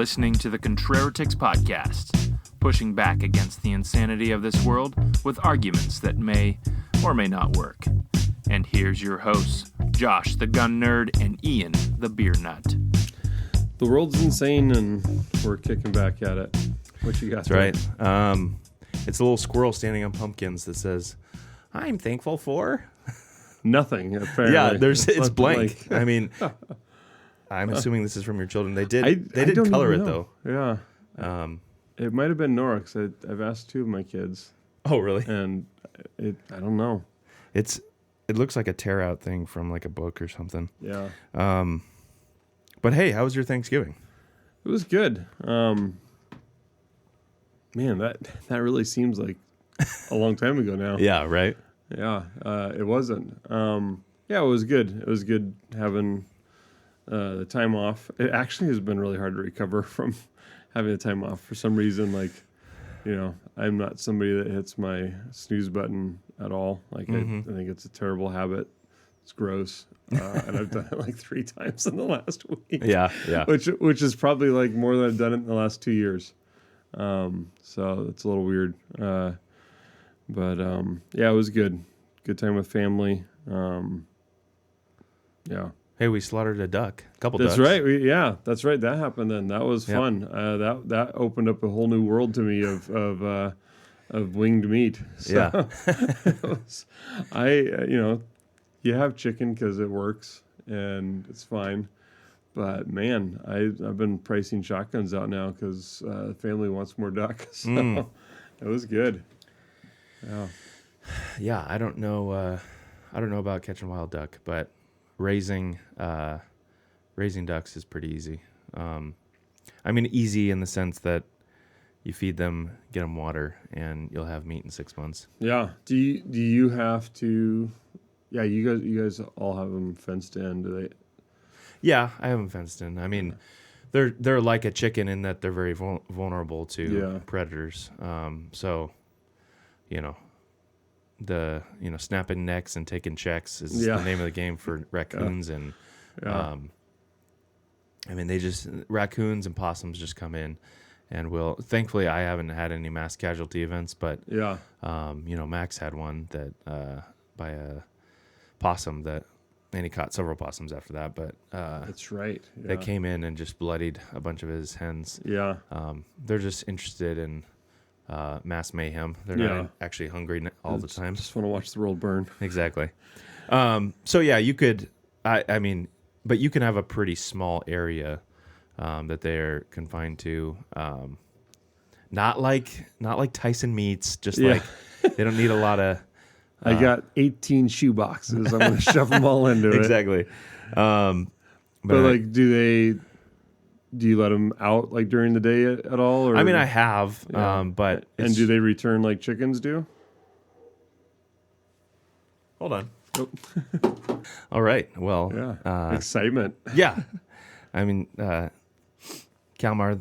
listening to the Contraritics Podcast, pushing back against the insanity of this world with arguments that may or may not work. And here's your hosts, Josh the Gun Nerd and Ian the Beer Nut. The world's insane and we're kicking back at it. What you got? That's right. It's a little squirrel standing on pumpkins that says, "I'm thankful for..." Nothing, apparently. Yeah, it's blank. Like... I mean, I'm assuming this is from your children. They did color it, though. Yeah. It might have been Nora, because I've asked two of my kids. Oh, really? And I don't know. It looks like a tear-out thing from like a book or something. Yeah. But hey, how was your Thanksgiving? It was good. Man, that really seems like a long time ago now. Yeah, right? Yeah, it wasn't. Yeah, it was good. It was good having the time off. It actually has been really hard to recover from having the time off. For some reason, like, you know, I'm not somebody that hits my snooze button at all. Like, I think it's a terrible habit. It's gross. And I've done it like 3 times in the last week. Yeah. Which is probably like more than I've done it in the last 2 years. So it's a little weird. But yeah, it was good. Good time with family. Yeah. Hey, we slaughtered a duck. A couple That's ducks. right. That's right. That happened then. That was fun. That opened up a whole new world to me of winged meat. So Yeah. You have chicken because it works and it's fine. But man, I've been pricing shotguns out now because the family wants more duck. So it was good. Yeah. Yeah, I don't know about catching wild duck, but raising ducks is pretty easy. I mean, easy in the sense that you feed them, get them water, and you'll have meat in 6 months. Yeah. Do you have to? Yeah, you guys all have them fenced in, do they? Yeah, I have them fenced in. I mean, they're like a chicken in that they're very vulnerable to predators. So, snapping necks and taking checks is the name of the game for raccoons. And, I mean, raccoons and possums just come in and thankfully I haven't had any mass casualty events, but, Max had one that, by a possum and he caught several possums after that, but, that's right. Yeah. They came in and just bloodied a bunch of his hens. Yeah. They're just interested in, mass mayhem. They're not actually hungry all the time. Just want to watch the world burn. Exactly. So yeah, you could, but you can have a pretty small area that they're confined to. Not like Tyson meats. Just like they don't need a lot of. I got 18 shoe boxes. I'm going to shove them all into it. Exactly. But like, do you let them out like during the day at all? Or? I mean, I have, but and do they return like chickens do? Hold on. Oh. All right. Well, excitement. Yeah. I mean, Kalmar,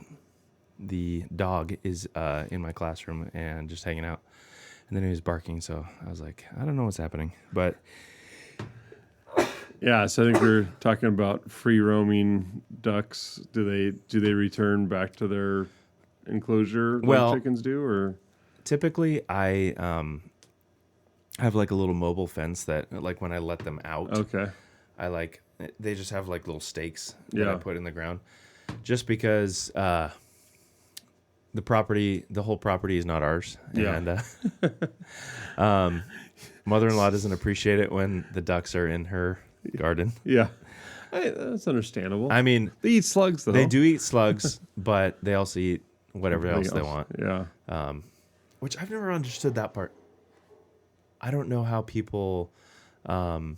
the dog, is in my classroom and just hanging out. And then he was barking, so I was like, I don't know what's happening. But yeah, so I think we're talking about free roaming ducks. Do they return back to their enclosure like chickens do, or typically I have like a little mobile fence that, like, when I let them out, they just have like little stakes that I put in the ground, just because the whole property is not ours. Yeah. And mother-in-law doesn't appreciate it when the ducks are in her garden. Yeah. That's understandable. I mean, they eat slugs, though. They do eat slugs, but they also eat whatever else they want. Yeah. Which I've never understood that part. I don't know how people do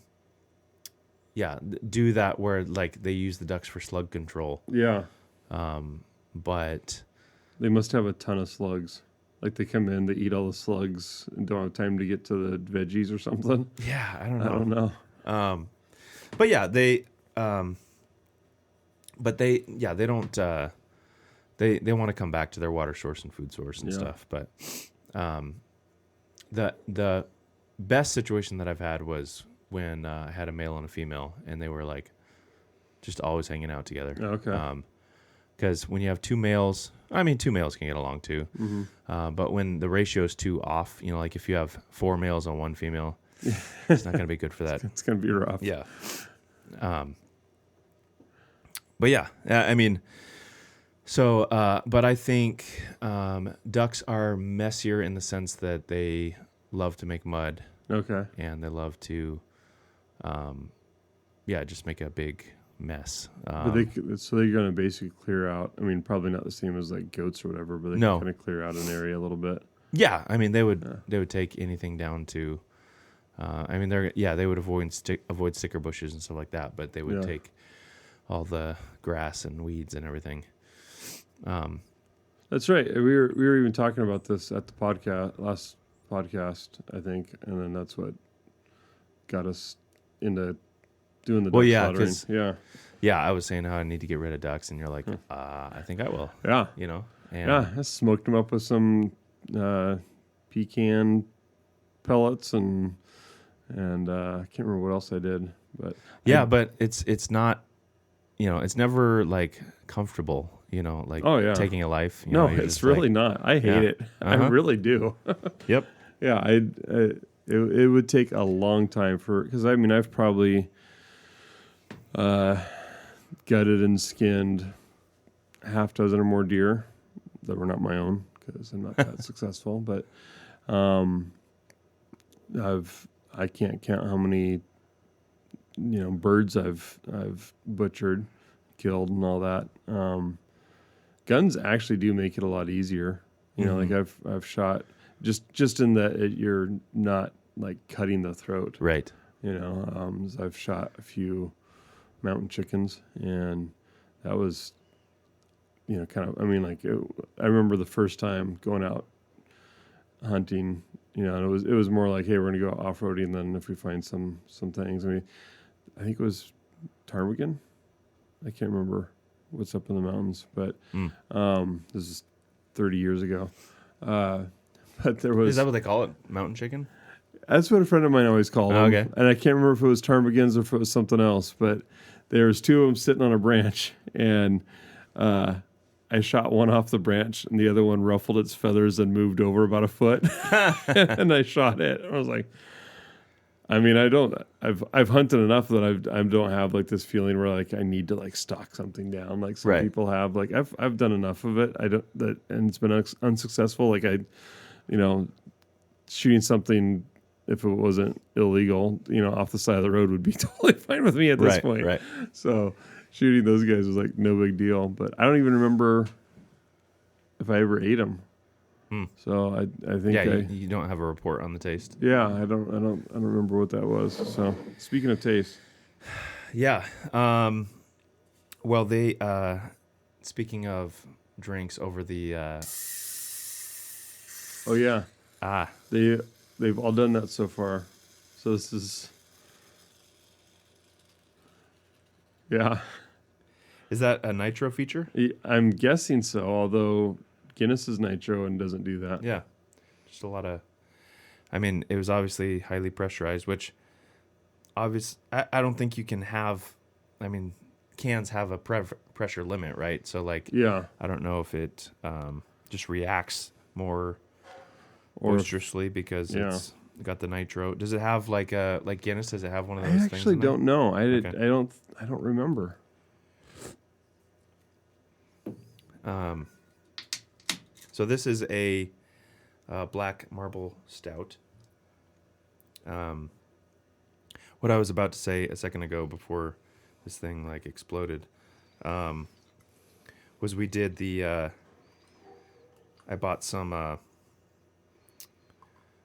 that where like they use the ducks for slug control. Yeah. But they must have a ton of slugs. Like they come in, they eat all the slugs and don't have time to get to the veggies or something. Yeah, I don't know. But yeah, they don't. They want to come back to their water source and food source and stuff. But the best situation that I've had was when I had a male and a female, and they were like just always hanging out together. Okay. because when you have two males can get along too. But when the ratio is too off, like if you have 4 males on 1 female, it's not going to be good for that. It's going to be rough. Yeah. But yeah, I mean, so, but I think ducks are messier in the sense that they love to make mud. Okay. And they love to, just make a big mess. But so they're going to basically clear out. I mean, probably not the same as like goats or whatever, but they can kind of clear out an area a little bit. Yeah, I mean, they would take anything down to. They would avoid sticker bushes and stuff like that, but they would take all the grass and weeds and everything. That's right. We were even talking about this at the last podcast, I think, and then that's what got us into doing the duck slaughtering. Yeah, I was saying how I need to get rid of ducks, and you're like, I think I will. Yeah. And I smoked them up with some pecan pellets and I can't remember what else I did, but but it's not, it's never like comfortable, taking a life. No, it's really not. I hate it. I really do. Yep. Yeah, it would take a long time because I've probably gutted and skinned half dozen or more deer that were not my own because I'm not that successful, but I can't count how many birds I've butchered, killed, and all that. Guns actually do make it a lot easier. Like I've shot just in that you're not like cutting the throat. Right. I've shot a few mountain chickens, and that was kind of. I remember the first time going out hunting. And it was more like, hey, we're gonna go off-roading, and then if we find some things. I think it was ptarmigan. I can't remember what's up in the mountains, but this is 30 years ago. But there was. Is that what they call it? Mountain chicken? That's what a friend of mine always called them. Okay. And I can't remember if it was ptarmigans or if it was something else, but there was 2 of them sitting on a branch, and I shot one off the branch, and the other one ruffled its feathers and moved over about a foot, and I shot it. I was like, I've hunted enough that I don't have like this feeling where like I need to like stalk something down like some people have. Like I've done enough of it. And it's been unsuccessful. Like shooting something, if it wasn't illegal, off the side of the road would be totally fine with me at this point. Right. So shooting those guys was like no big deal. But I don't even remember if I ever ate them. So I think you don't have a report on the taste. Yeah, I don't remember what that was. So speaking of taste, yeah. Well, they speaking of drinks over the. Oh yeah. They've all done that so far. So this is. Yeah. Is that a Nitro feature? I'm guessing so, although Guinness is Nitro and doesn't do that. Yeah. Just a lot of... it was obviously highly pressurized, which I don't think you can have... cans have a pressure limit, right? So, I don't know if it just reacts more boisterously because it's got the Nitro. Does it have like Guinness? Does it have one of those things? I actually don't know. I don't remember. So this is a black marble stout. What I was about to say a second ago before this thing exploded was we did the I bought some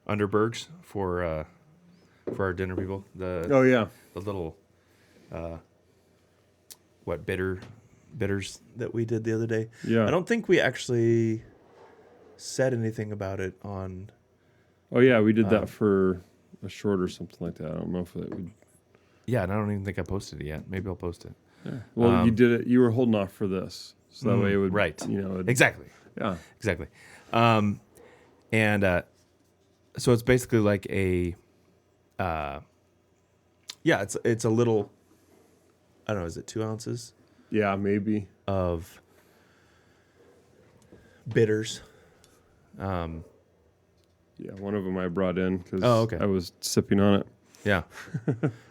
Underbergs for our dinner people. The little bitters that we did the other day. Yeah. I don't think we actually said anything about it on. Oh yeah, we did that for a short or something like that. I don't know if it would. Yeah, and I don't even think I posted it yet. Maybe I'll post it. Yeah. Well, you did it. You were holding off for this, so that way it would. Right. Exactly. Yeah. Exactly. So it's basically like a. It's a little. I don't know. Is it 2 ounces? Yeah, maybe. Of bitters. Yeah, one of them I brought in because I was sipping on it. Yeah.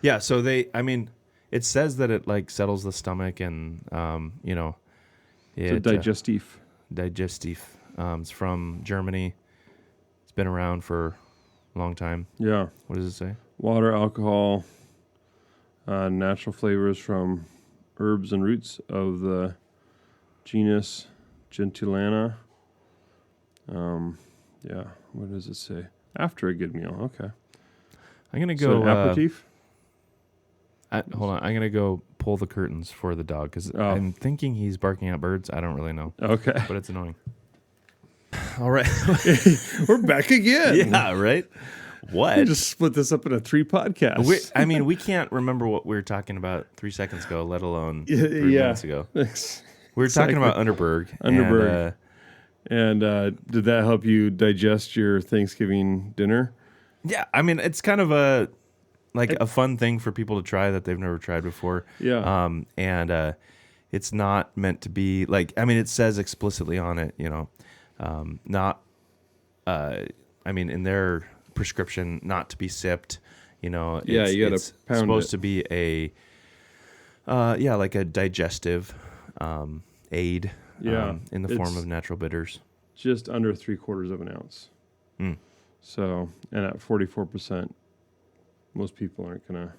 Yeah, so it says that it like settles the stomach and, It's a digestif. Digestif. It's from Germany. It's been around for a long time. Yeah. What does it say? Water, alcohol, natural flavors from herbs and roots of the genus Gentiliana. Yeah, what does it say? After a good meal. Okay. I'm going to go... aperitif? Hold on. I'm going to go pull the curtains for the dog because I'm thinking he's barking at birds. I don't really know. Okay. But it's annoying. All right. We're back again. Yeah, right? What? We just split this up into 3 podcasts. We can't remember what we were talking about 3 seconds ago, let alone 3 minutes ago. We were talking about Underberg. Underberg. And did that help you digest your Thanksgiving dinner? Yeah, it's kind of a fun thing for people to try that they've never tried before. Yeah. And it's not meant to be it says explicitly on it, in their prescription, not to be sipped. You gotta it's pound supposed it. to be like a digestive aid. In the form of natural bitters. Just under 3/4 of an ounce. Mm. So, and at 44%, most people aren't going to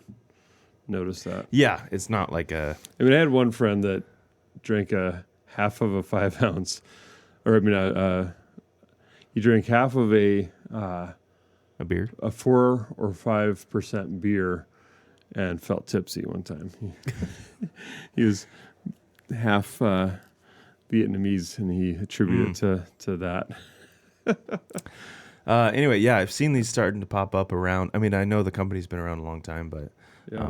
notice that. Yeah, it's not like a... I had one friend that drank a half of a 5 ounce, he drank half of a beer? A 4 or 5% beer and felt tipsy one time. He was half Vietnamese, and he attributed it to that. Anyway, yeah, I've seen these starting to pop up around. I know the company's been around a long time, but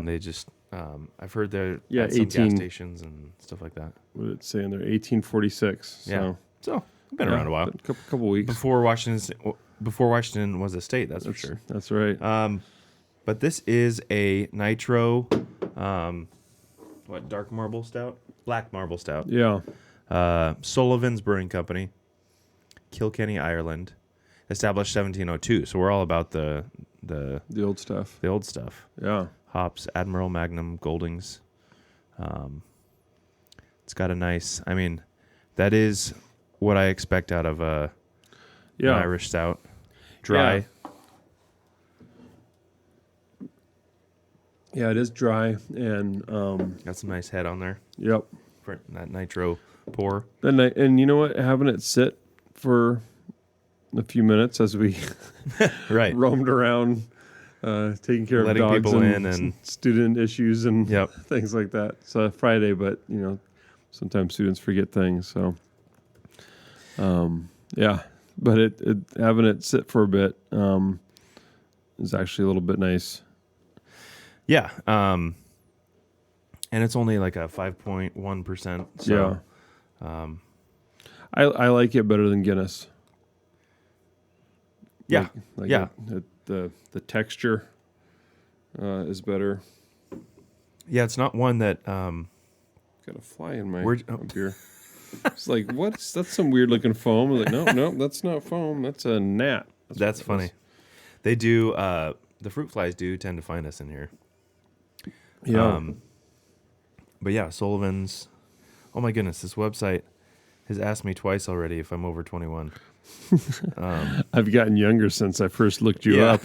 they just I've heard they're at some gas stations and stuff like that. What did it say in there? 1846. So I've been around a while. A couple weeks before Washington was a state. That's for sure. That's right. But this is a Nitro, dark marble stout, black marble stout. Yeah. Sullivan's Brewing Company, Kilkenny, Ireland, established 1702. So we're all about the old stuff. The old stuff. Yeah. Hops, Admiral, Magnum, Goldings. It's got a nice. That is what I expect out of an Irish stout. Dry. Yeah, it is dry and got some nice head on there. Yep. For that nitro pour. And you know what? Having it sit for a few minutes as we roamed around, taking care letting of dogs people and student issues and things like that. It's a Friday, but sometimes students forget things. So, but it having it sit for a bit is actually a little bit nice. Yeah. And it's only like a 5.1%. So, I like it better than Guinness. Yeah. The texture is better. Yeah, it's not one that... got a fly in my beer. It's like, that's some weird looking foam. I'm like, no, that's not foam. That's a gnat. That's funny. They do... the fruit flies do tend to find us in here. Yeah. But yeah, Sullivan's... Oh my goodness, this website has asked me twice already if I'm over 21. I've gotten younger since I first looked you up.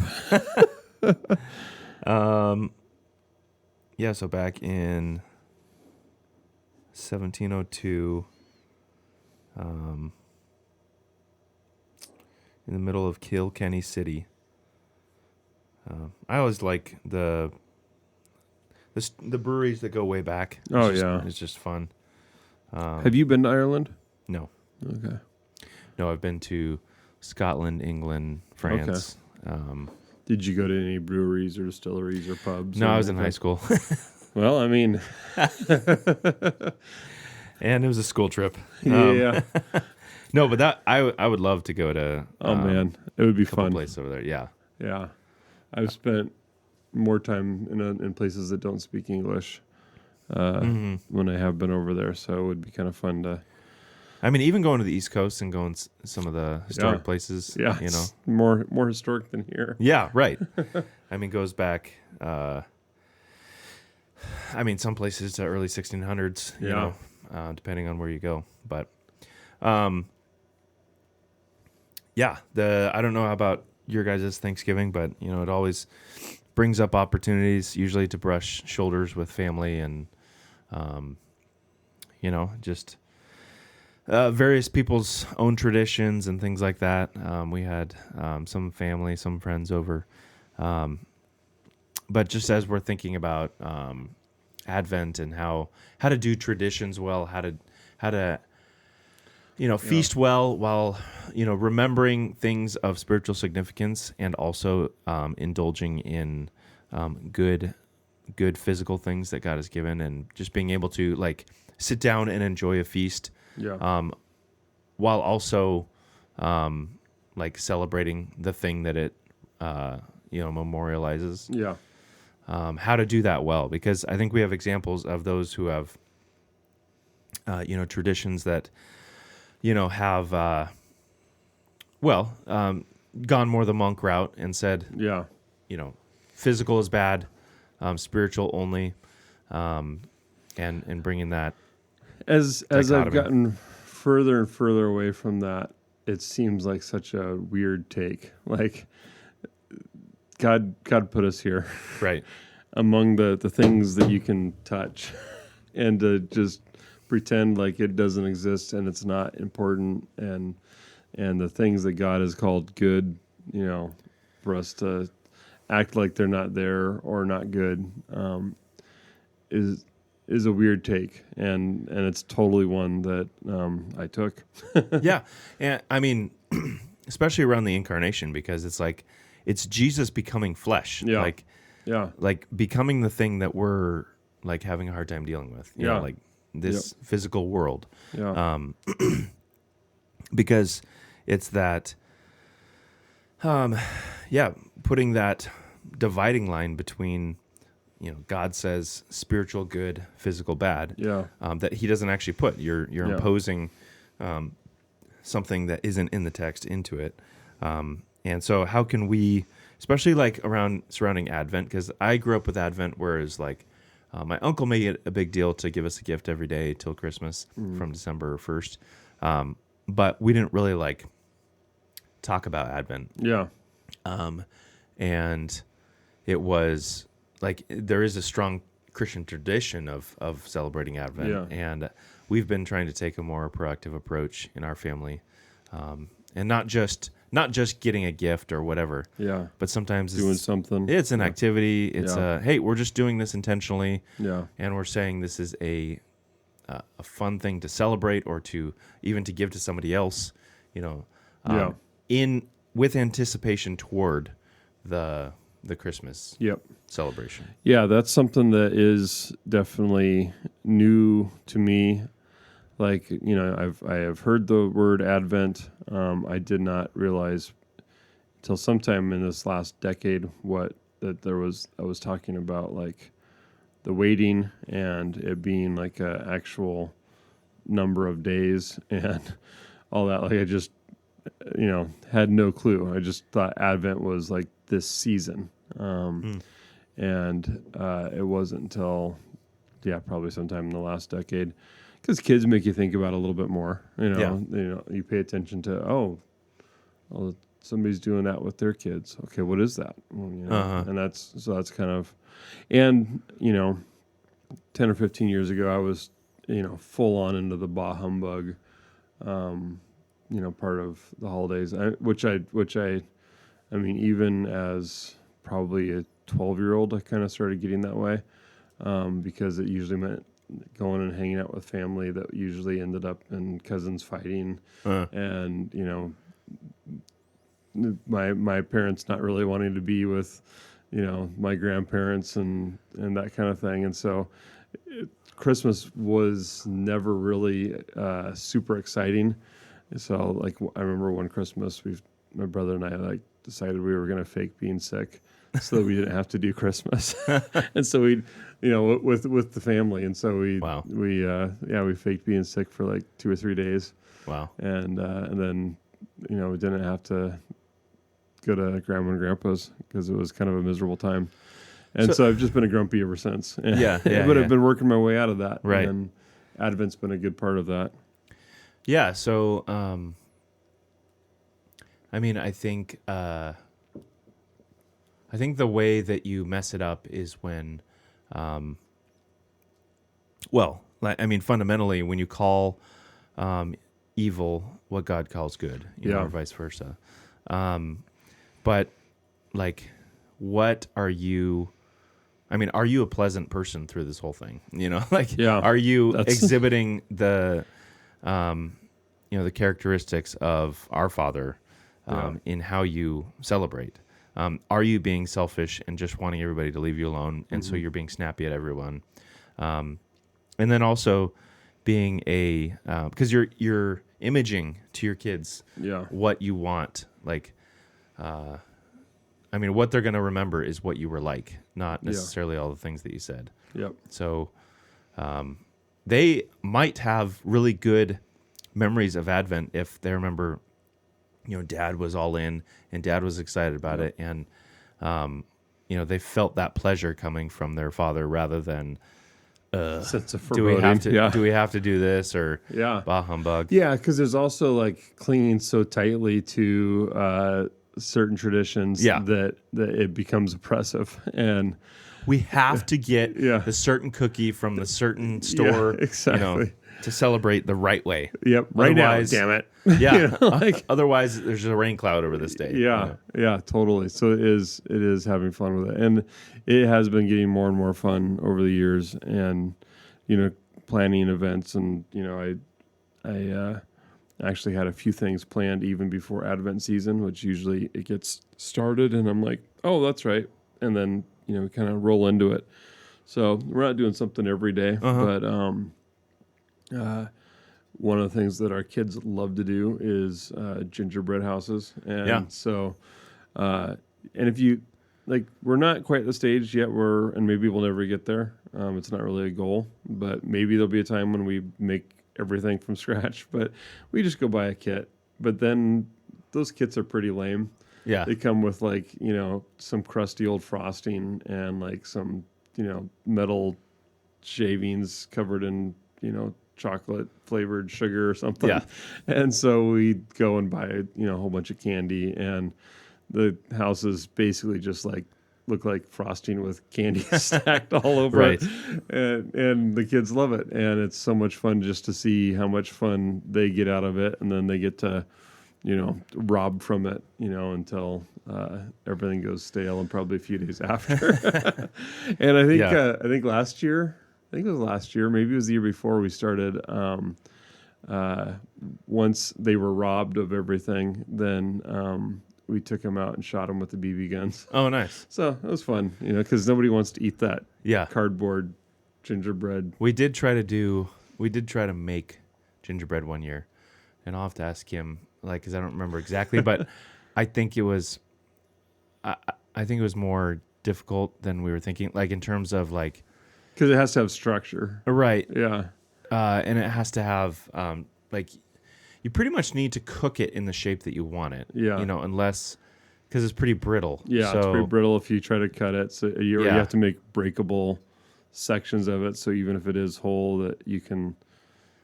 So back in 1702, in the middle of Kilkenny City. I always like the breweries that go way back. It's just fun. Have you been to Ireland? No. Okay. No, I've been to Scotland, England, France. Okay. Did you go to any breweries or distilleries or pubs? No, I was in high school. Well, and it was a school trip. Yeah. No, but that I would love to go to. Oh man, it would be a couple fun. Place over there. Yeah. Yeah, I've spent more time in places that don't speak English when I have been over there, so it would be kind of fun to. I mean, even going to the East Coast and going some of the historic places, yeah, you know, more historic than here. Yeah, right. I mean, goes back. I mean, some places to early 1600s. You know, depending on where you go. But, yeah. I don't know about your guys' Thanksgiving, but you know, it always brings up opportunities, usually to brush shoulders with family and, you know, just. Various people's own traditions and things like that. We had some family, some friends over. But just as we're thinking about Advent and how to do traditions well, how to you know, feast well while, you know, remembering things of spiritual significance and also indulging in good physical things that God has given, and just being able to like sit down and enjoy a feast. Yeah. While also, like celebrating the thing that it, you know, memorializes. Yeah. How to do that well, because I think we have examples of those who have, you know, traditions that, you know, have, gone more the monk route and said, Yeah. you know, physical is bad, spiritual only, and bringing that. As I've gotten further and further away from that, it seems like such a weird take. Like God put us here, right, among the things that you can touch, and to just pretend like it doesn't exist and it's not important, and the things that God has called good, you know, for us to act like they're not there or not good, is a weird take, and it's totally one that I took. Yeah, and I mean, especially around the incarnation, because it's like it's Jesus becoming flesh, like becoming the thing that we're like having a hard time dealing with, you know, like this physical world, because it's that, putting that dividing line between, you know, God says spiritual good, physical bad. That He doesn't actually put. You're imposing something that isn't in the text into it. And so, how can we, especially like surrounding Advent? Because I grew up with Advent, whereas like my uncle made it a big deal to give us a gift every day till Christmas from December 1st. But we didn't really like talk about Advent. And it was. Like there is a strong Christian tradition of celebrating Advent, and we've been trying to take a more proactive approach in our family, and not just getting a gift or whatever. But sometimes doing something. It's an activity. It's hey, we're just doing this intentionally. And we're saying this is a fun thing to celebrate, or to even to give to somebody else. You know, with anticipation toward the Christmas celebration. Yeah, that's something that is definitely new to me. Like, you know, I have heard the word Advent. I did not realize until sometime in this last decade I was talking about, like the waiting and it being like a actual number of days and all that. Like I just, you know, had no clue. I just thought Advent was like this season. And it wasn't until, probably sometime in the last decade, because kids make you think about it a little bit more. You know, you pay attention to, somebody's doing that with their kids. Okay, what is that? Well, you know, and that's kind of, and you know, 10 or 15 years ago, I was, you know, full on into the bah humbug, you know, part of the holidays, which I mean, even as probably a 12-year-old, I kind of started getting that way, because it usually meant going and hanging out with family that usually ended up in cousins fighting, and you know, my parents not really wanting to be with, you know, my grandparents and that kind of thing, and so Christmas was never really super exciting. So like I remember one Christmas my brother and I like decided we were going to fake being sick so that we didn't have to do Christmas. And so we, with the family. And so we faked being sick for like 2 or 3 days. Wow. And then, we didn't have to go to Grandma and Grandpa's because it was kind of a miserable time. And so I've just been a grumpy ever since. But I've been working my way out of that. Right. And Advent's been a good part of that. Yeah. So, I think the way that you mess it up is when, fundamentally, when you call evil what God calls good, or vice versa. But like, what are you? Are you a pleasant person through this whole thing? Are you exhibiting the, the characteristics of our Father in how you celebrate? Are you being selfish and just wanting everybody to leave you alone, and so you're being snappy at everyone? And then also being because you're imaging to your kids what you want. Like, what they're going to remember is what you were like, not necessarily all the things that you said. Yep. So they might have really good memories of Advent if they remember, Dad was all in and Dad was excited about it. And, they felt that pleasure coming from their father rather than, sense of do we have to do this or bah humbug? Yeah, because there's also like clinging so tightly to certain traditions that it becomes oppressive, and we have to get the certain cookie from the certain store, exactly, to celebrate the right way. Yep, right now, damn it. Yeah, otherwise there's a rain cloud over this day. Yeah, totally. So it is having fun with it, and it has been getting more and more fun over the years, and planning events, and I actually had a few things planned even before Advent season, which usually it gets started, and I'm like, oh, that's right, and then we kind of roll into it. So we're not doing something every day, but one of the things that our kids love to do is gingerbread houses. And so, and if you, like, we're not quite at the stage yet and maybe we'll never get there. It's not really a goal, but maybe there'll be a time when we make everything from scratch. But we just go buy a kit. But then those kits are pretty lame. Yeah. They come with, like, some crusty old frosting and, like, some, metal shavings covered in, chocolate flavored sugar or something. Yeah. And so we go and buy, a whole bunch of candy, and the houses basically just like look like frosting with candy stacked all over it. And the kids love it. And it's so much fun just to see how much fun they get out of it. And then they get to, rob from it, until everything goes stale, and probably a few days after. And I think last year, maybe it was the year before, we started, once they were robbed of everything, then we took them out and shot them with the BB guns. Oh, nice. So it was fun, because nobody wants to eat that cardboard gingerbread. We did try to make gingerbread one year, and I'll have to ask him, because I don't remember exactly, but I think it was more difficult than we were thinking, in terms of because it has to have structure. Right. Yeah. And it has to have, you pretty much need to cook it in the shape that you want it. Yeah. Unless, because it's pretty brittle. Yeah, it's pretty brittle if you try to cut it. So you have to make breakable sections of it. So even if it is whole, that you can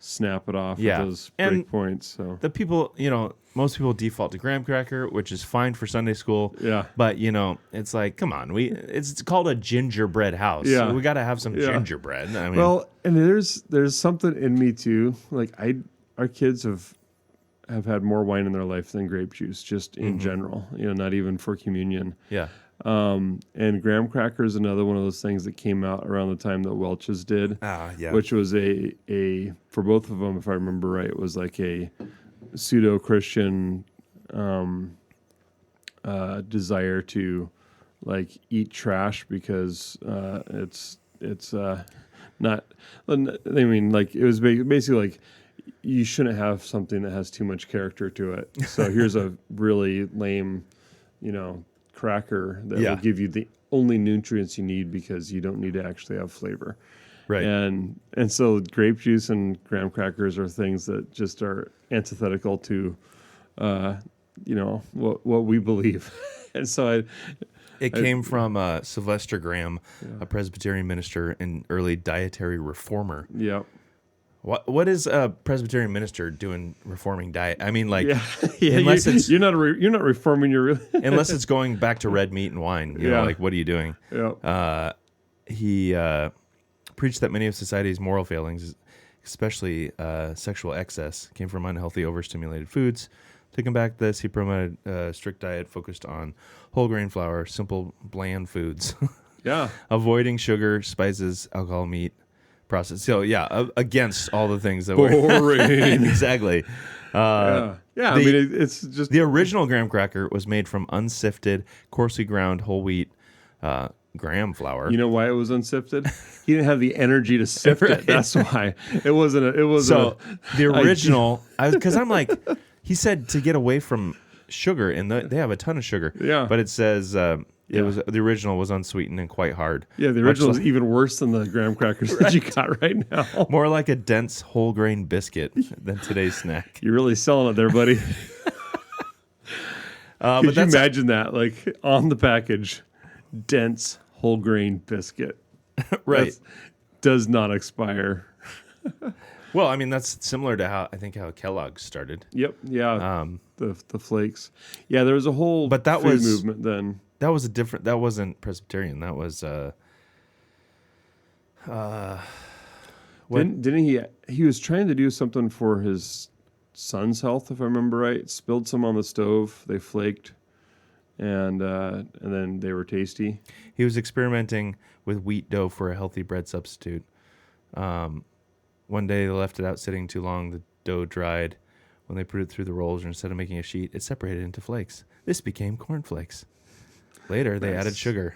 snap it off with those break points. So the people, most people default to graham cracker, which is fine for Sunday school. Yeah. But it's like, come on, it's called a gingerbread house. Yeah. So we got to have some gingerbread. Well, and there's something in me too. Our kids have had more wine in their life than grape juice, just in general. Not even for communion. Yeah. And graham cracker is another one of those things that came out around the time that Welch's did. Which was a for both of them, if I remember right, it was like a pseudo-Christian desire to eat trash because it's not. I mean, it was basically you shouldn't have something that has too much character to it. So here's a really lame, cracker that will give you the only nutrients you need because you don't need to actually have flavor. Right. And so grape juice and graham crackers are things that just are antithetical to, what we believe. And so it came from Sylvester Graham, a Presbyterian minister and early dietary reformer. Yeah. What is a Presbyterian minister doing reforming diet? I mean, like, unless you're not reforming your unless it's going back to red meat and wine. You know, like, what are you doing? Yeah. He preached that many of society's moral failings, especially sexual excess, came from unhealthy, overstimulated foods. To combat this, he promoted a strict diet focused on whole grain flour, simple, bland foods. Avoiding sugar, spices, alcohol, meat, processed. So, against all the things that boring. Exactly. It's just... The original graham cracker was made from unsifted, coarsely ground whole wheat graham flour. You know why it was unsifted? He didn't have the energy to sift it. That's why. It wasn't. The original, because I'm like... He said to get away from sugar, and they have a ton of sugar. Yeah, but it says the original was unsweetened and quite hard. Yeah, the original is even worse than the graham crackers that you got right now. More like a dense whole grain biscuit than today's snack. You're really selling it there, buddy. Could you imagine that, like on the package, dense whole grain biscuit? Right, does not expire. Well, I mean, that's similar to how Kellogg's started. Yep. Yeah. The flakes. Yeah, there was a whole food movement then. That was that wasn't Presbyterian. That was Didn't he was trying to do something for his son's health, if I remember right. Spilled some on the stove, they flaked, and then they were tasty. He was experimenting with wheat dough for a healthy bread substitute. One day they left it out sitting too long. The dough dried. When they put it through the rollers, instead of making a sheet, it separated into flakes. This became cornflakes. Later, they added sugar.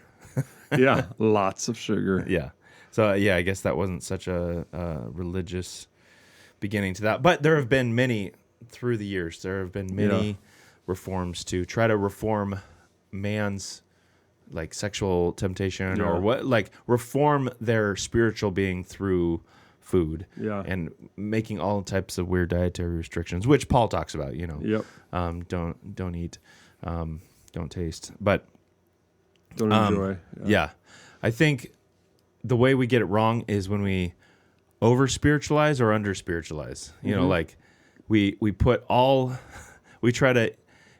Yeah, lots of sugar. Yeah. So, I guess that wasn't such a religious beginning to that. But there have been many, through the years, there have been many reforms to try to reform man's like sexual temptation or reform their spiritual being through food and making all types of weird dietary restrictions, which Paul talks about, don't eat, don't taste, but don't enjoy. I think the way we get it wrong is when we over spiritualize or under spiritualize, like we put all, we try to,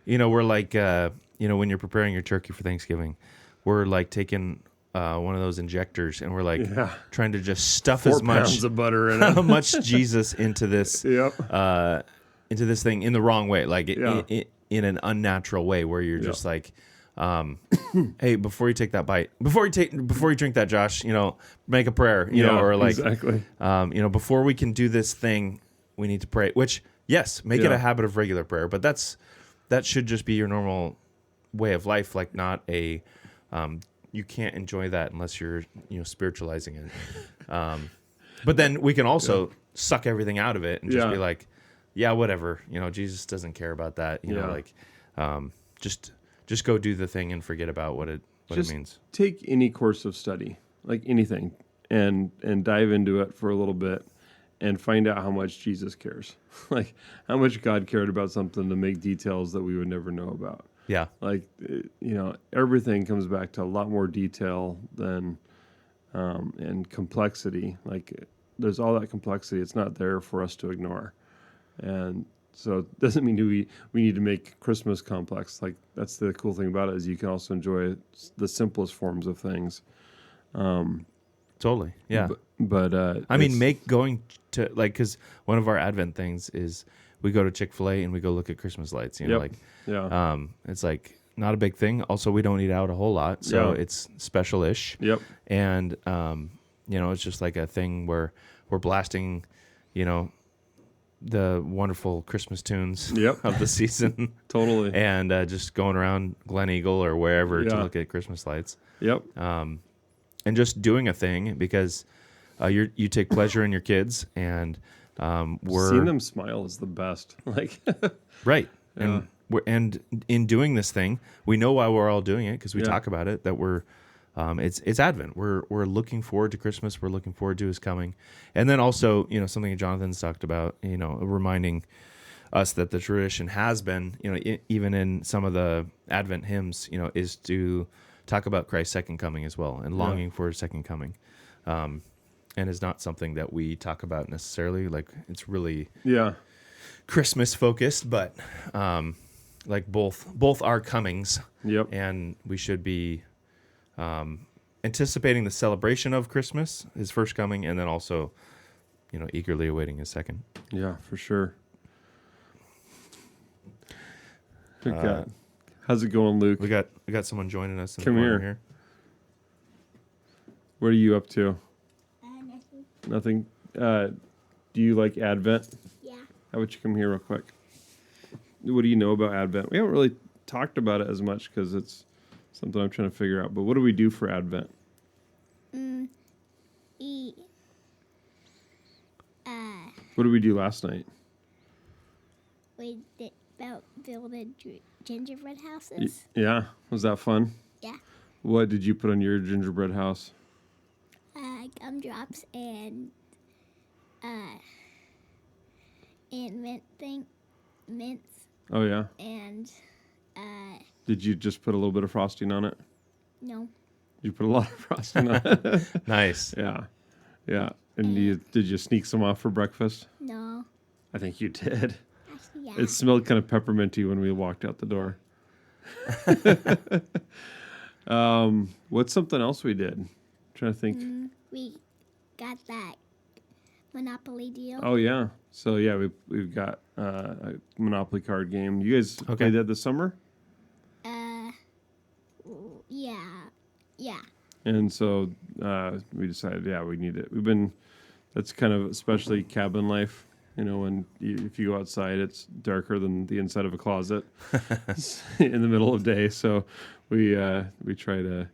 we're like, when you're preparing your turkey for Thanksgiving, we're like taking one of those injectors, and we're like trying to just stuff 4 as much pounds of butter in it. how much Jesus into this into this thing in the wrong way, like in an unnatural way, where you're just like, hey, before you take that bite, before you drink that, Josh, make a prayer, or like exactly. Before we can do this thing, we need to pray. Which make it a habit of regular prayer, but that should just be your normal way of life, like not a you can't enjoy that unless you're, spiritualizing it. But then we can also suck everything out of it and just be like, whatever. Jesus doesn't care about that. Just go do the thing and forget about what it means. Take any course of study, like anything, and dive into it for a little bit and find out how much Jesus cares. Like how much God cared about something to make details that we would never know about. Yeah. Like, everything comes back to a lot more detail than, and complexity. Like, there's all that complexity. It's not there for us to ignore. And so it doesn't mean we need to make Christmas complex. Like, that's the cool thing about it, is you can also enjoy the simplest forms of things. Totally. Yeah. But going to, like, because one of our Advent things is we go to Chick-fil-A and we go look at Christmas lights, it's like not a big thing. Also, we don't eat out a whole lot, so it's special-ish. Yep. And it's just like a thing where we're blasting, the wonderful Christmas tunes of the season. Totally. And just going around Glen Eagle or wherever to look at Christmas lights. Yep. And just doing a thing because you take pleasure in your kids, and Seeing them smile is the best. Like, right. Yeah. And in doing this thing, we know why we're all doing it because we talk about it. That we're it's Advent. We're looking forward to Christmas. We're looking forward to His coming, and then also something Jonathan's talked about. Reminding us that the tradition has been even in some of the Advent hymns is to talk about Christ's second coming as well and longing for His second coming, and is not something that we talk about necessarily. Like it's really Christmas focused, but like both are comings. Yep. And we should be anticipating the celebration of Christmas, His first coming, and then also, eagerly awaiting His second. Yeah, for sure. How's it going, Luke? We got someone joining us. Come here. What are you up to? Nothing. Nothing. Do you like Advent? Yeah. How about you come here real quick? What do you know about Advent? We haven't really talked about it as much because it's something I'm trying to figure out. But what do we do for Advent? Eat. What did we do last night? We did about building gingerbread houses. Yeah. Was that fun? Yeah. What did you put on your gingerbread house? Gumdrops and mints. Oh, yeah. And Did you just put a little bit of frosting on it? no. You put a lot of frosting on it. Nice. Yeah. Yeah. And did you sneak some off for breakfast? No. I think you did. Actually, yeah. It smelled kind of pepperminty when we walked out the door. What's something else we did? I'm trying to think. We got that Monopoly deal. Oh yeah. So yeah, we've got a Monopoly card game. You guys played that this summer? Yeah. And so we decided, we need it. That's kind of especially cabin life. When if you go outside, it's darker than the inside of a closet in the middle of the day. So we try to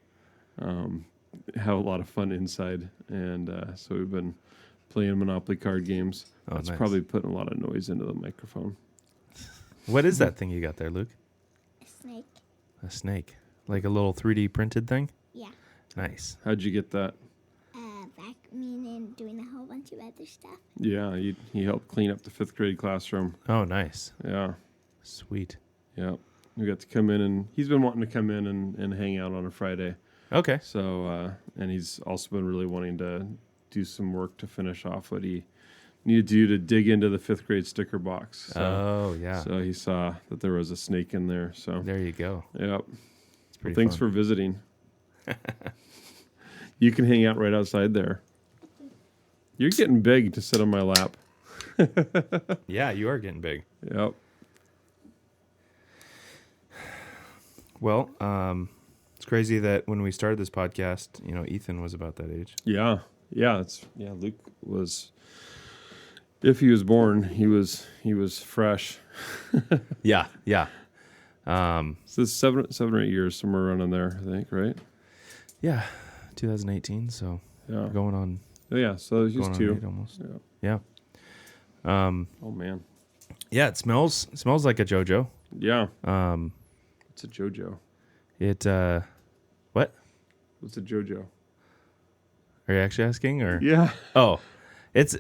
have a lot of fun inside, and so we've been playing Monopoly card games. Oh, That's nice. probably putting a lot of noise into the microphone. What is that thing you got there, Luke? A snake. A snake, like a little 3D printed thing. Yeah. Nice. How'd you get that? Vacuuming and doing a whole bunch of other stuff. Yeah, he helped clean up the 5th grade classroom. Oh, nice. Yeah. Sweet. Yeah. We got to come in, and he's been wanting to come in and hang out on a Friday. Okay. So, and he's also been really wanting to do some work to finish off what he needed to do to dig into the 5th grade sticker box. So, Oh, yeah. So he saw that there was a snake in there. So There you go. Yep. It's pretty Thanks fun. for visiting. You can hang out right outside there. You're getting big to sit on my lap. Yeah, you are getting big. Yep. Well, it's crazy that when we started this podcast, Ethan was about that age. Yeah. Yeah. Luke was. If he was born, he was fresh. Yeah. So it's 7 or 8 years, somewhere around in there, I think, right? Yeah. 2018. So Yeah. going on. Oh yeah. So he's Going on 2. 8 almost. Yeah. Yeah. Oh man. Yeah. It smells like a JoJo. Yeah. It's a JoJo. It. What? What's a JoJo? Are you actually asking or? Yeah. Oh, it's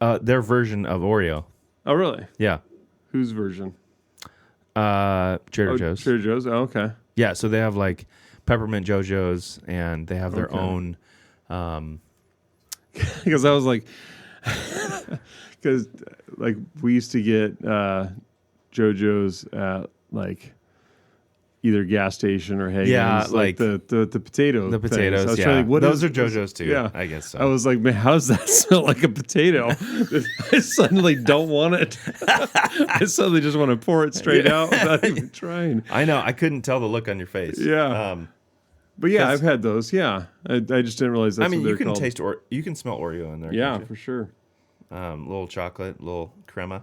their version of Oreo. Oh really? Yeah. Whose version? Trader Joe's. Trader Joe's. Oh, okay. Yeah, so they have like peppermint JoJo's, and they have their Okay. own. Because I was like, because like we used to get JoJo's at like either gas station or Hagen's. Yeah, like the potato. The things. potatoes. I was Yeah, trying to think, what those is- are JoJo's too. Yeah. I guess so. I was like, man, how does that smell like a potato? I suddenly don't want it. I suddenly just want to pour it straight out without even trying. I know. I couldn't tell the look on your face. Yeah. But yeah, I've had those. Yeah, I just didn't realize that's I mean, what they're you can called. taste you can smell Oreo in there. Yeah, can't you? for sure. Little chocolate, little crema.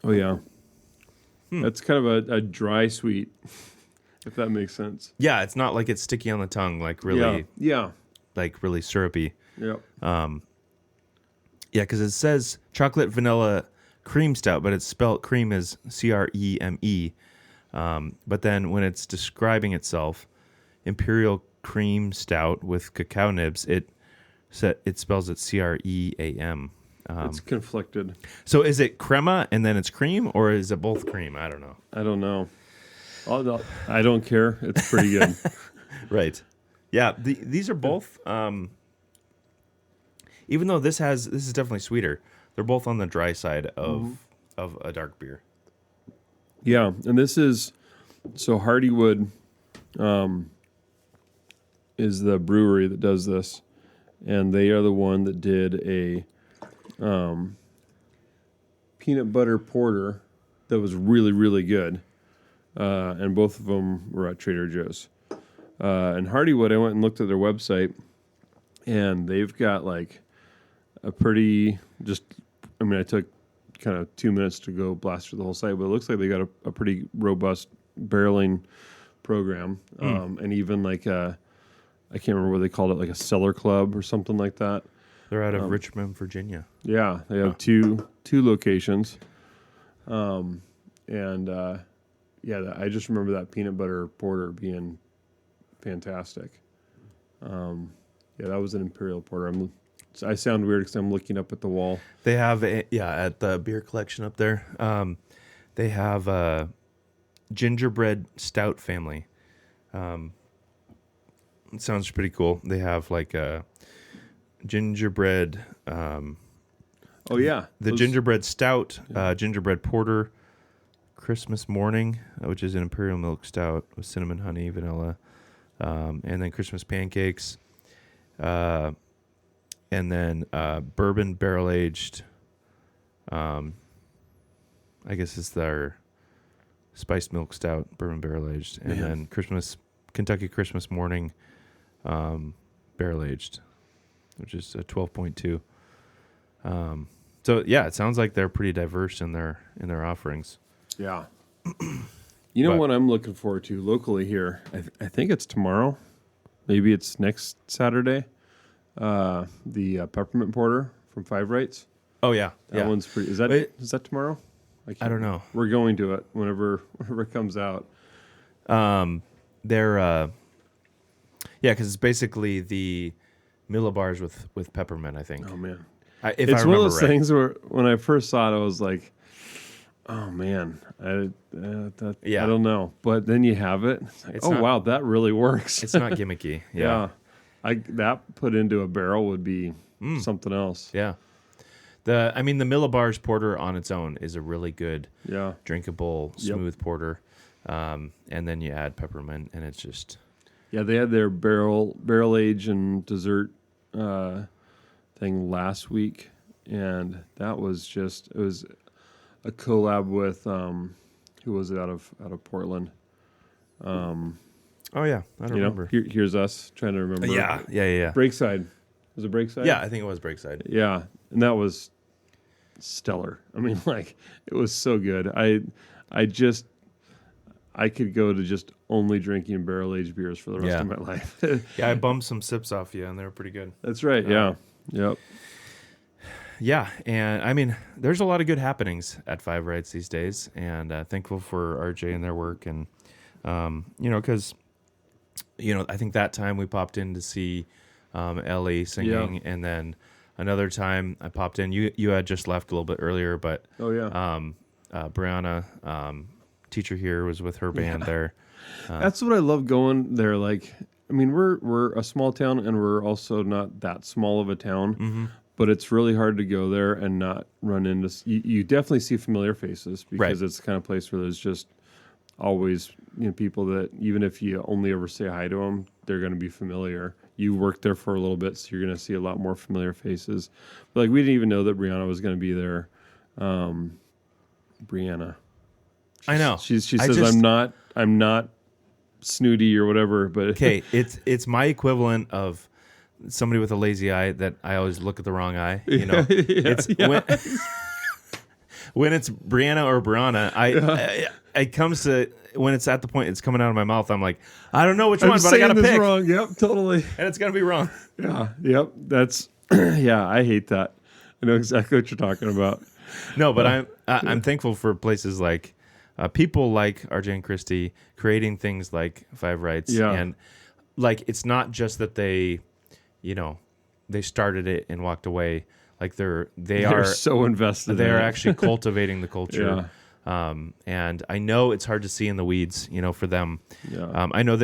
Oh yeah, that's kind of a dry sweet, if that makes sense. Yeah, it's not like it's sticky on the tongue. Like really. Yeah. like really syrupy. Yep. Yeah, because it says chocolate vanilla cream stout, but it's spelled cream as Creme. But then when it's describing itself, imperial cream stout with cacao nibs, it spells it Cream. It's conflicted. So is it crema and then it's cream, or is it both cream? I don't know. I don't know. I don't care. It's pretty good. Right. Yeah. These are both. Even though this is definitely sweeter, they're both on the dry side of a dark beer. Yeah, and this is so Hardwood is the brewery that does this, and they are the one that did a peanut butter porter that was really, really good, and both of them were at Trader Joe's. And Hardwood, I went and looked at their website, and they've got like a pretty I took kind of 2 minutes to go blast through the whole site, but it looks like they got a pretty robust barreling program, and even like I can't remember what they called it, like a cellar club or something like that. They're out of Richmond, Virginia. Yeah, they have two locations, I just remember that peanut butter porter being fantastic. That was an imperial porter. I sound weird because I'm looking up at the wall. They have at the beer collection up there. They have a gingerbread stout family. It sounds pretty cool. They have like a gingerbread. Gingerbread stout, gingerbread porter, Christmas morning, which is an imperial milk stout with cinnamon, honey, vanilla, and then Christmas pancakes. And then bourbon barrel aged. I guess it's their spiced milk stout, bourbon barrel aged, and then Kentucky Christmas morning, barrel aged, which is a 12.2. So yeah, it sounds like they're pretty diverse in their offerings. Yeah. What I'm looking forward to locally here? I think it's tomorrow. Maybe it's next Saturday. The peppermint porter from Five Rights. Oh yeah, that one's pretty. Is that tomorrow? I don't know. We're going to it whenever it comes out. They're because it's basically the millibars with peppermint, I think. Oh man, it's one of those things where when I first saw it, I was like, oh man, I don't know. But then you have it. It's like, wow, that really works. It's not gimmicky. Yeah. That put into a barrel would be something else. Yeah. The millibars porter on its own is a really good, drinkable, smooth porter. And then you add peppermint, and it's just... Yeah, they had their barrel age and dessert thing last week, and that was it was a collab with, who was it out of Portland? Oh yeah, I don't remember. Here's us trying to remember. Yeah. Breakside. Was it Breakside? Yeah, I think it was Breakside. Yeah, and that was stellar. It was so good. I could go to just only drinking barrel-aged beers for the rest of my life. Yeah, I bumped some sips off you, and they were pretty good. That's right, Yep. Yeah, and there's a lot of good happenings at Five Rights these days, and thankful for RJ and their work, and, because... I think that time we popped in to see Ellie singing, and then another time I popped in. You had just left a little bit earlier, but Brianna, teacher here, was with her band there. That's what I love going there. We're a small town, and we're also not that small of a town, but it's really hard to go there and not run into. You definitely see familiar faces because it's the kind of place where there's just always people that even if you only ever say hi to them, they're going to be familiar. You worked there for a little bit, so you're going to see a lot more familiar faces. But we didn't even know that Brianna was going to be there. Brianna, I know. She says I'm not snooty or whatever, but okay, it's my equivalent of somebody with a lazy eye that I always look at the wrong eye. When it's Brianna or Brianna, it comes to when it's at the point it's coming out of my mouth, I'm like, I don't know which I'm one, but I got to pick. Wrong. Yep, totally. And it's going to be wrong. Yeah, yep. That's, yeah, I hate that. I know exactly what you're talking about. No, but I'm thankful for places like people like RJ and Christy creating things like Five Rights. Yeah. And like, it's not just that they started it and walked away. Like they're so invested. They are in it. actually cultivating the culture. Yeah. And I know it's hard to see in the weeds, for them. Yeah. I know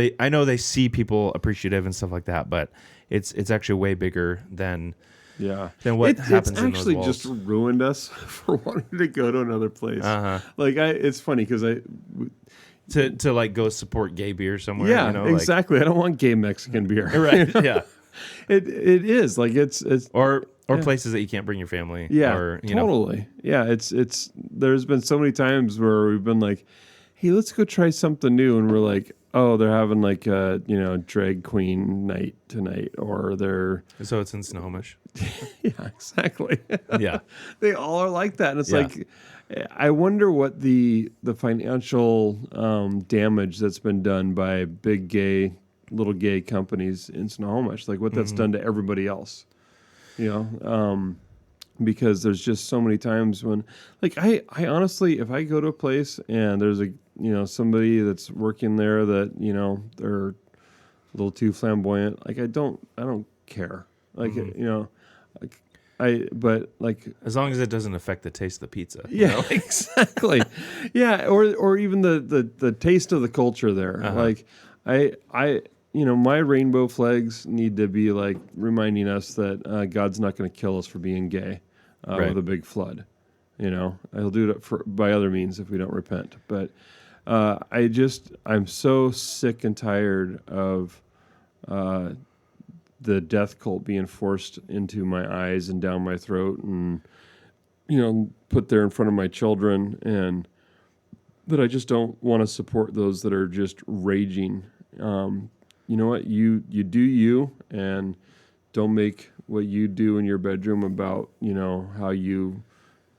they see people appreciative and stuff like that, but it's actually way bigger than what happens in those walls. It's actually just ruined us for wanting to go to another place. Like it's funny because to like go support gay beer somewhere. Yeah, exactly. I don't want gay Mexican beer. Right. Yeah. It is like it's or places that you can't bring your family. Yeah, or, totally. Yeah, it's. There's been so many times where we've been like, "Hey, let's go try something new," and we're like, "Oh, they're having like a drag queen night tonight," or they're so it's in Snohomish. Yeah, exactly. Yeah, they all are like that, and it's like, I wonder what the financial damage that's been done by little gay companies in Snohomish, like what that's done to everybody else. Because there's just so many times when, like, I honestly, if I go to a place and there's somebody that's working there that, they're a little too flamboyant, like, I don't care. Like, but as long as it doesn't affect the taste of the pizza. Yeah, exactly. Yeah. Or even the taste of the culture there. Like my rainbow flags need to be like reminding us that God's not going to kill us for being gay with a big flood. He'll do it by other means if we don't repent. But I'm so sick and tired of the death cult being forced into my eyes and down my throat and, put there in front of my children, and that I just don't want to support those that are just raging. You know what? You do you, and don't make what you do in your bedroom about, how you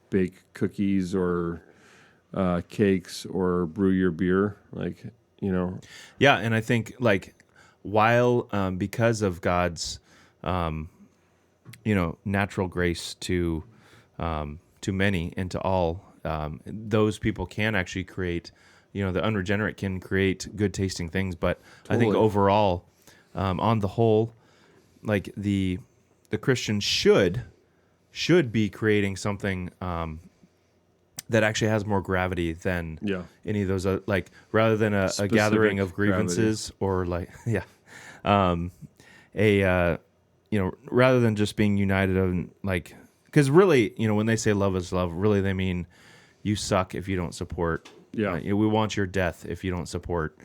bake cookies or cakes or brew your beer. Like, Yeah, and I think like while because of God's natural grace to many and to all, those people can actually create. The unregenerate can create good tasting things, but totally. I think overall, on the whole, like the Christian should be creating something that actually has more gravity than any of those, like rather than a gathering of grievances or like rather than just being united on like, because really, when they say love is love, really they mean you suck if you don't support. Yeah, we want your death if you don't support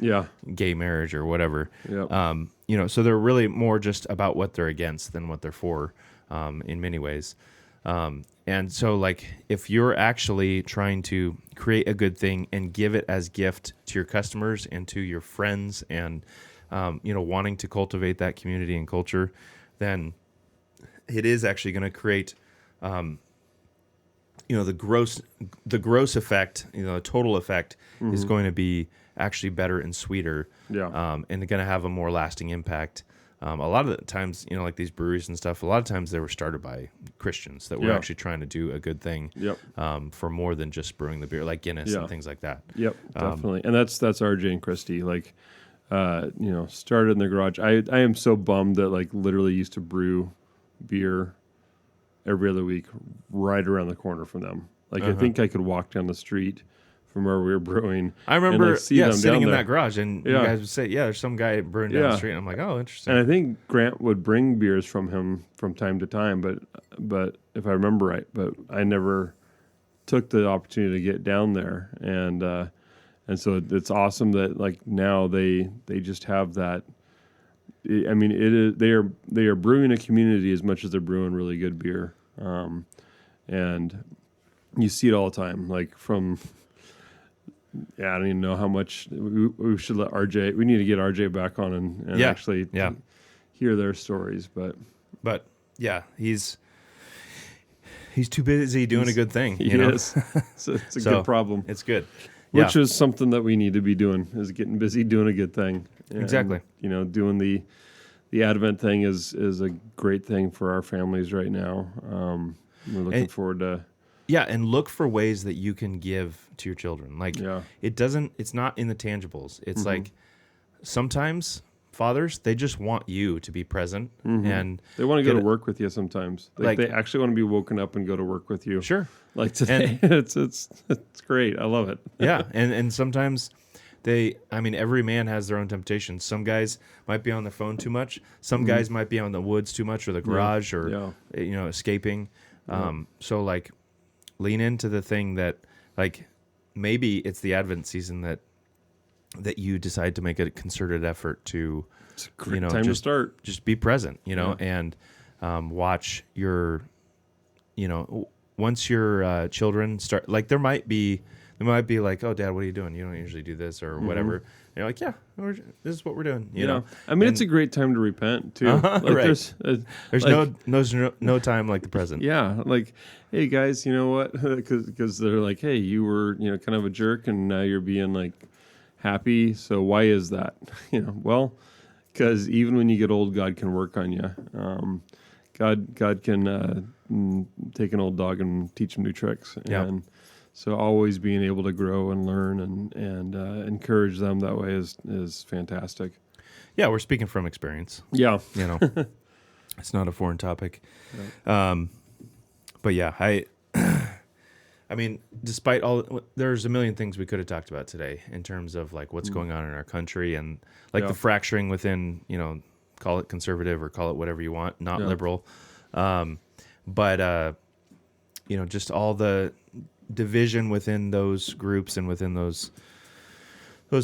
gay marriage or whatever. Yeah. So they're really more just about what they're against than what they're for, in many ways. And so, like, if you're actually trying to create a good thing and give it as gift to your customers and to your friends, and wanting to cultivate that community and culture, then it is actually going to create. The gross effect, the total effect is going to be actually better and sweeter, and they're going to have a more lasting impact. A lot of the times, like these breweries and stuff, a lot of times they were started by Christians that were actually trying to do a good thing for more than just brewing the beer, like Guinness and things like that. Yep, definitely. And that's RJ and Christy, like, started in their garage. I am so bummed that, like, literally used to brew beer every other week right around the corner from them. Like, I think I could walk down the street from where we were brewing. I remember and, like, see them sitting in there. that garage, and you guys would say, there's some guy brewing down the street. And I'm like, oh, interesting. And I think Grant would bring beers from him from time to time, but if I remember right, but I never took the opportunity to get down there. And so it's awesome that, like, now they just have that. I mean, it is they are brewing a community as much as they're brewing really good beer. And you see it all the time, like from, I don't even know how much we should let RJ, we need to get RJ back on and actually hear their stories. But yeah, he's too busy doing a good thing. He is. So it's a good problem. It's good. Which is something that we need to be doing, is getting busy doing a good thing. And, Exactly. Doing the Advent thing is a great thing for our families right now. We're looking forward to... Yeah, and look for ways that you can give to your children. Like, it's not in the tangibles. It's like sometimes fathers, they just want you to be present. And they want to go to work with you sometimes. They actually want to be woken up and go to work with you. Sure. Like today, it's great. I love it. Yeah, and sometimes every man has their own temptations. Some guys might be on their phone too much. Some guys might be on the woods too much, or the garage, or escaping. So like, lean into the thing that, like, maybe it's the Advent season that you decide to make a concerted effort to, it's a great time to start. Just be present, and watch your, once your children start, like, they might be like, oh, Dad, what are you doing? You don't usually do this or whatever. And you're like, yeah, this is what we're doing. You know, I mean, it's a great time to repent too. Like, right. There's like, no time like the present. Yeah, like, hey guys, you know what? Because they're like, hey, you were kind of a jerk, and now you're being like happy. So why is that? Well, because even when you get old, God can work on you. God can take an old dog and teach him new tricks. And so always being able to grow and learn and encourage them that way is fantastic. Yeah, we're speaking from experience. Yeah. It's not a foreign topic. Yeah. But yeah, I mean, despite all, there's a million things we could have talked about today in terms of like what's going on in our country and like the fracturing within, call it conservative or call it whatever you want, not liberal. But just all the division within those groups and within those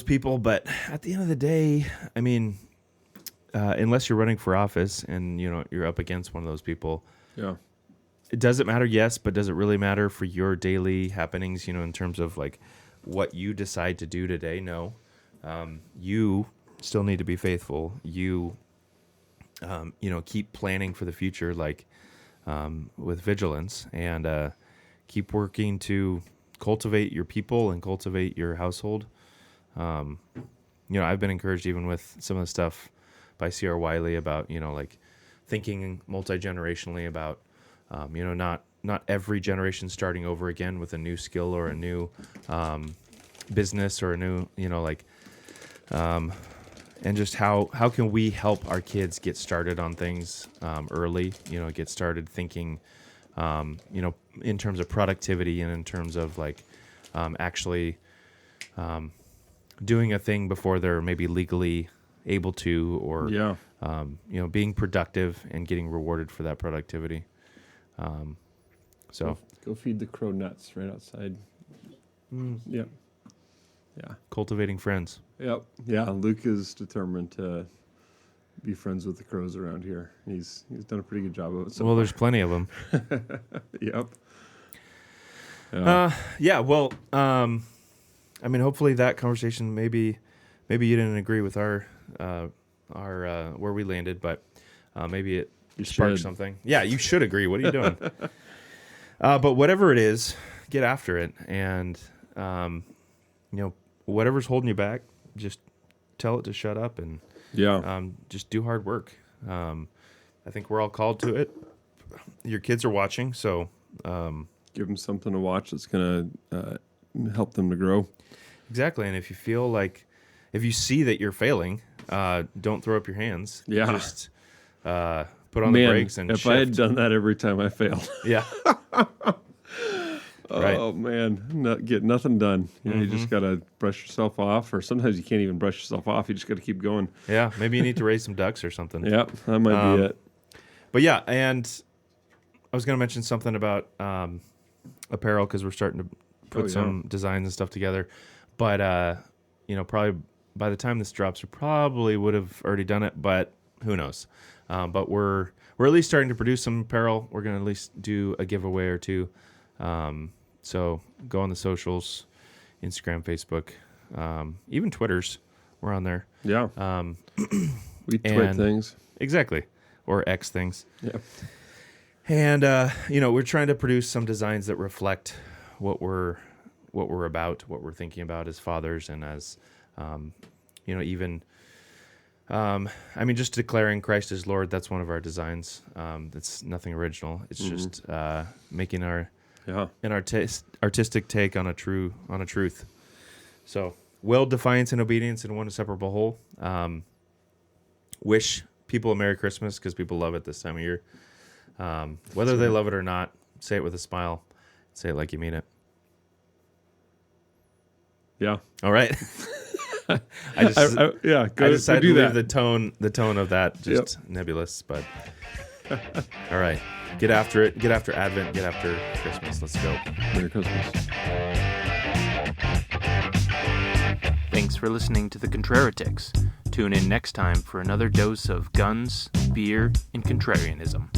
people. But at the end of the day, I mean, unless you're running for office and you're up against one of those people, does it matter? Yes, but does it really matter for your daily happenings? In terms of like what you decide to do today? No, you still need to be faithful. You keep planning for the future, like with vigilance, and keep working to cultivate your people and cultivate your household. I've been encouraged even with some of the stuff by C.R. Wiley about, like thinking multi-generationally about, not every generation starting over again with a new skill or a new business or a new, and just how can we help our kids get started on things early, get started thinking, in terms of productivity and in terms of like actually doing a thing before they're maybe legally able to, or being productive and getting rewarded for that productivity. So go feed the crow nuts right outside. Yep. Yeah. Cultivating friends. Yep. Yeah. Luke is determined to be friends with the crows around here. He's done a pretty good job of it. So there's plenty of them. Yep. Well, I mean, hopefully that conversation, maybe you didn't agree with our where we landed, but maybe it sparked something. Yeah, you should agree. What are you doing? But whatever it is, get after it, and whatever's holding you back, just tell it to shut up, and just do hard work. I think we're all called to it. Your kids are watching, so give them something to watch that's going to help them to grow. Exactly, and if you see that you're failing, don't throw up your hands. Yeah, just put on the brakes and if shift. I had done that every time I failed. Yeah. Oh man, get nothing done. You just gotta brush yourself off, or sometimes you can't even brush yourself off. You just gotta keep going. Yeah, maybe you need to raise some ducks or something. Yep, that might be it. But yeah, and I was gonna mention something about apparel because we're starting to put some designs and stuff together. But probably by the time this drops, we probably would have already done it. But who knows? But we're at least starting to produce some apparel. We're gonna at least do a giveaway or two. So go on the socials, Instagram, Facebook, even Twitter's. We're on there. Yeah. We tweet things. Exactly. Or X things. Yeah. And, we're trying to produce some designs that reflect what we're what we're about, what we're thinking about as fathers, and as even. Just declaring Christ as Lord. That's one of our designs. It's nothing original. It's just making our artistic take on a truth. So, will, defiance, and obedience in one inseparable whole. Wish people a Merry Christmas because people love it this time of year. Whether they love it or not, say it with a smile. Say it like you mean it. Yeah. All right. I decided to leave the tone of that just nebulous, but all right. Get after it. Get after Advent. Get after Christmas. Let's go. Merry Christmas. Thanks for listening to the Contraritics. Tune in next time for another dose of guns, beer, and contrarianism.